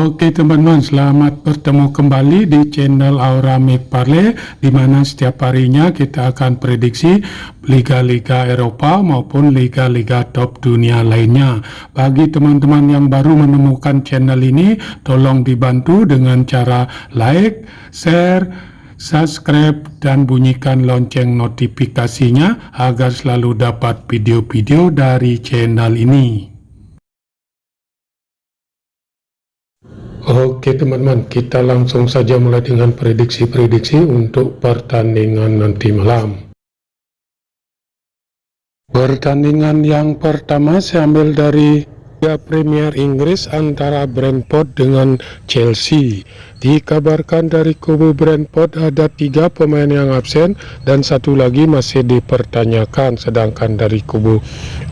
Oke teman-teman, selamat bertemu kembali di channel Aura McParley, di mana setiap harinya kita akan prediksi liga-liga Eropa maupun liga-liga top dunia lainnya. Bagi teman-teman yang baru menemukan channel ini, tolong dibantu dengan cara like, share, subscribe, dan bunyikan lonceng notifikasinya agar selalu dapat video-video dari channel ini. Oke teman-teman, kita langsung saja mulai dengan prediksi-prediksi untuk pertandingan nanti malam. Pertandingan yang pertama saya ambil dari Liga Premier Inggris antara Brentford dengan Chelsea. Dikabarkan dari kubu Brentford ada 3 pemain yang absen dan 1 lagi masih dipertanyakan, sedangkan dari kubu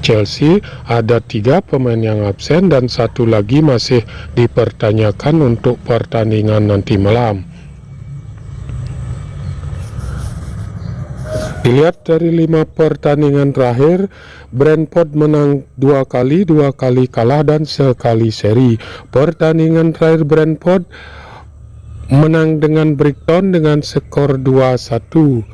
Chelsea ada 3 pemain yang absen dan 1 lagi masih dipertanyakan untuk pertandingan nanti malam. Dilihat dari 5 pertandingan terakhir, Brentford menang 2 kali kalah dan sekali seri. Pertandingan terakhir Brentford menang dengan Brighton dengan skor 2-1.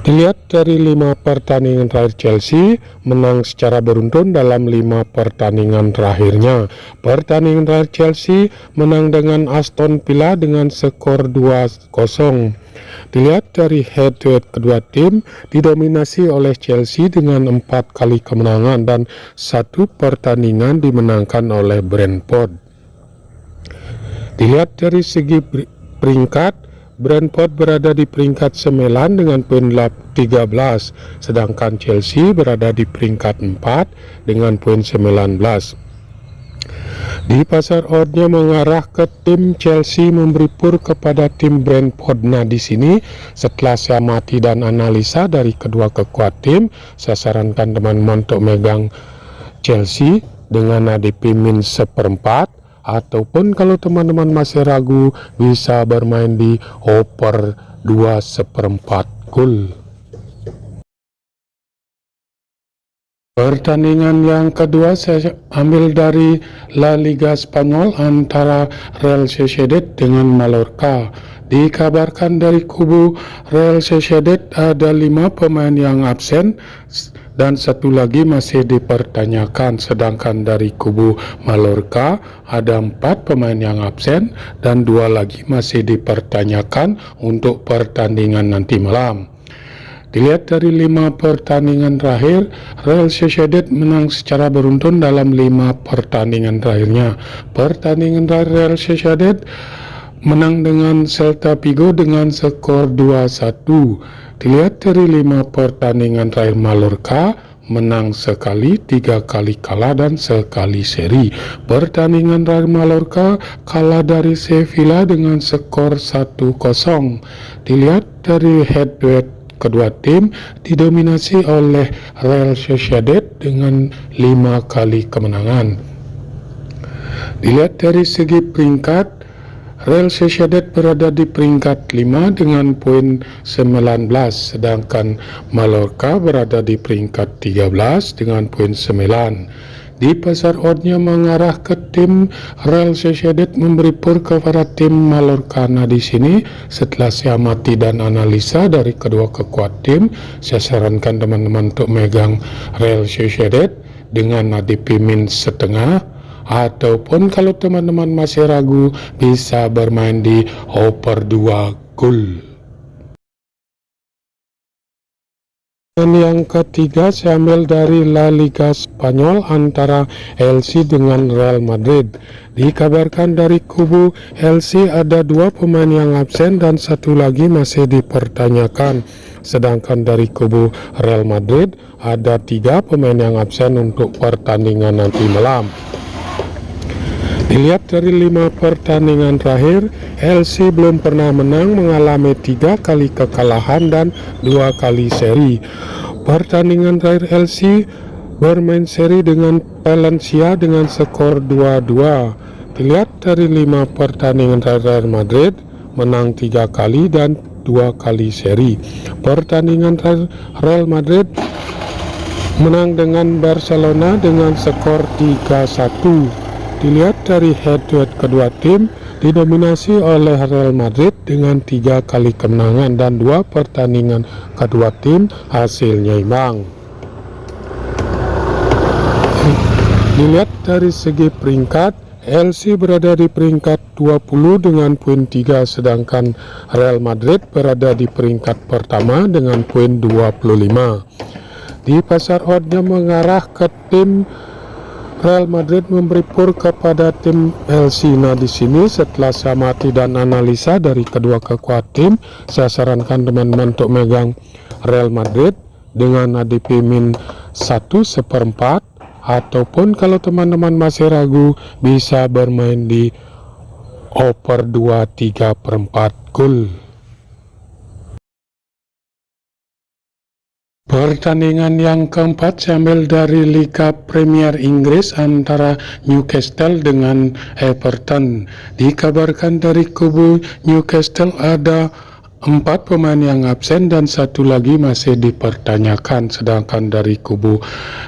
Dilihat dari 5 pertandingan terakhir Chelsea menang secara beruntun dalam 5 pertandingan terakhirnya. Pertandingan terakhir Chelsea menang dengan Aston Villa dengan skor 2-0. Dilihat dari head-to-head kedua tim didominasi oleh Chelsea dengan 4 kali kemenangan dan 1 pertandingan dimenangkan oleh Brentford. Dilihat dari segi peringkat, Brentford berada di peringkat 9 dengan poin 13, sedangkan Chelsea berada di peringkat 4 dengan poin 19. Di pasar oddnya mengarah ke tim Chelsea memberi pur kepada tim Brentford. Nah, di sini setelah saya amati dan analisa dari kedua kekuat tim, saya sarankan teman-teman untuk megang Chelsea dengan ADP min 1/4, ataupun kalau teman-teman masih ragu bisa bermain di over 2/4 gol. Pertandingan yang kedua saya ambil dari La Liga Spanyol antara Real Sociedad dengan Mallorca. Dikabarkan dari kubu Real Sociedad ada 5 pemain yang absen dan 1 lagi masih dipertanyakan, sedangkan dari kubu Mallorca ada 4 pemain yang absen dan 2 lagi masih dipertanyakan untuk pertandingan nanti malam. Dilihat dari 5 pertandingan terakhir, Real Sociedad menang secara beruntun dalam 5 pertandingan terakhirnya. Pertandingan terakhir Real Sociedad menang dengan Celta Vigo dengan skor 2-1. Dilihat dari 5 pertandingan terakhir Mallorca, menang sekali, 3 kali kalah dan sekali seri. Pertandingan terakhir Mallorca kalah dari Sevilla dengan skor 1-0. Dilihat dari head-to-head kedua tim didominasi oleh Real Sociedad dengan 5 kali kemenangan. Dilihat dari segi peringkat, Real Sociedad berada di peringkat 5 dengan poin 19, sedangkan Mallorca berada di peringkat 13 dengan poin 9. Di pasar oddnya mengarah ke tim Real Sociedad memberi pur kepada tim Mallorca. Nah, di sini setelah saya amati dan analisa dari kedua kekuat tim, saya sarankan teman-teman untuk megang Real Sociedad dengan ADP min 1/2, ataupun kalau teman-teman masih ragu bisa bermain di over 2 gol. Dan yang ketiga saya ambil dari La Liga Spanyol antara Elche dengan Real Madrid. Dikabarkan dari kubu Elche ada 2 pemain yang absen dan 1 lagi masih dipertanyakan, sedangkan dari kubu Real Madrid ada 3 pemain yang absen untuk pertandingan nanti malam. Dilihat dari 5 pertandingan terakhir, Elche belum pernah menang, mengalami 3 kali kekalahan dan 2 kali seri. Pertandingan terakhir Elche bermain seri dengan Valencia dengan skor 2-2. Dilihat dari 5 pertandingan terakhir Madrid menang 3 kali dan 2 kali seri. Pertandingan terakhir Real Madrid menang dengan Barcelona dengan skor 3-1. Dilihat dari head-to-head kedua tim, didominasi oleh Real Madrid dengan 3 kali kemenangan dan 2 pertandingan kedua tim hasilnya imbang. Dilihat dari segi peringkat, LC berada di peringkat 20 dengan poin 3, sedangkan Real Madrid berada di peringkat pertama dengan poin 25. Di pasar oddnya mengarah ke tim Real Madrid memberi pur kepada tim LC. Nah, di sini setelah saya amati dan analisa dari kedua kekuatan tim, saya sarankan teman-teman untuk megang Real Madrid dengan ADP min 1/4, ataupun kalau teman-teman masih ragu bisa bermain di over 2/3/4 gol. Pertandingan yang keempat saya ambil dari Liga Premier Inggris antara Newcastle dengan Everton. Dikabarkan dari kubu Newcastle ada 4 pemain yang absen dan 1 lagi masih dipertanyakan, sedangkan dari kubu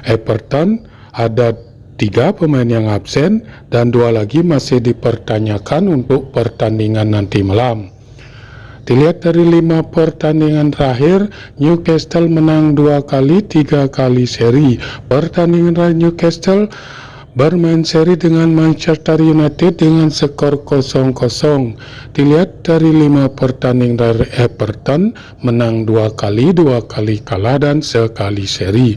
Everton ada 3 pemain yang absen dan 2 lagi masih dipertanyakan untuk pertandingan nanti malam. Dilihat dari 5 pertandingan terakhir, Newcastle menang 2 kali, 3 kali seri. Pertandingan dari Newcastle bermain seri dengan Manchester United dengan skor 0-0. Dilihat dari 5 pertandingan dari Everton, menang 2 kali, 2 kali kalah dan sekali seri.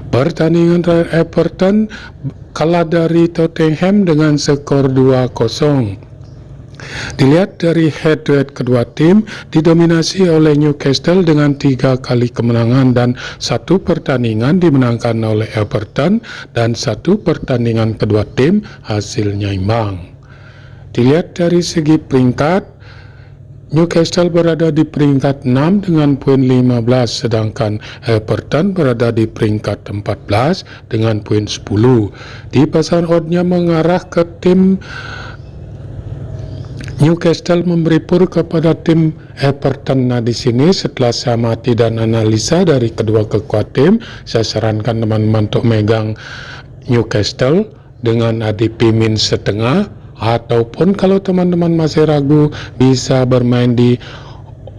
Pertandingan dari Everton kalah dari Tottenham dengan skor 2-0. Dilihat dari head-to-head kedua tim, didominasi oleh Newcastle dengan 3 kali kemenangan dan 1 pertandingan dimenangkan oleh Everton dan 1 pertandingan kedua tim hasilnya imbang. Dilihat dari segi peringkat, Newcastle berada di peringkat 6 dengan poin 15, sedangkan Everton berada di peringkat 14 dengan poin 10. Di pasar oddnya mengarah ke tim Newcastle memberi pur kepada tim Everton. Nah, di sini setelah saya amati dan analisa dari kedua kekuatan tim, saya sarankan teman-teman untuk megang Newcastle dengan ADP min 1/2, ataupun kalau teman-teman masih ragu bisa bermain di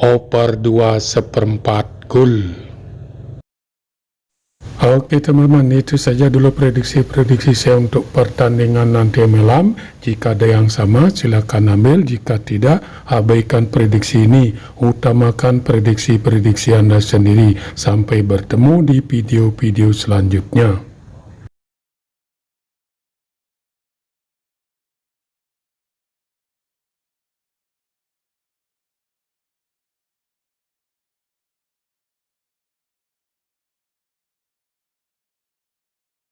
over 2/4 gol. Oke teman-teman, itu saja dulu prediksi saya untuk pertandingan nanti malam. Jika ada yang sama silakan ambil, jika tidak abaikan prediksi ini, utamakan prediksi Anda sendiri. Sampai bertemu di video-video selanjutnya.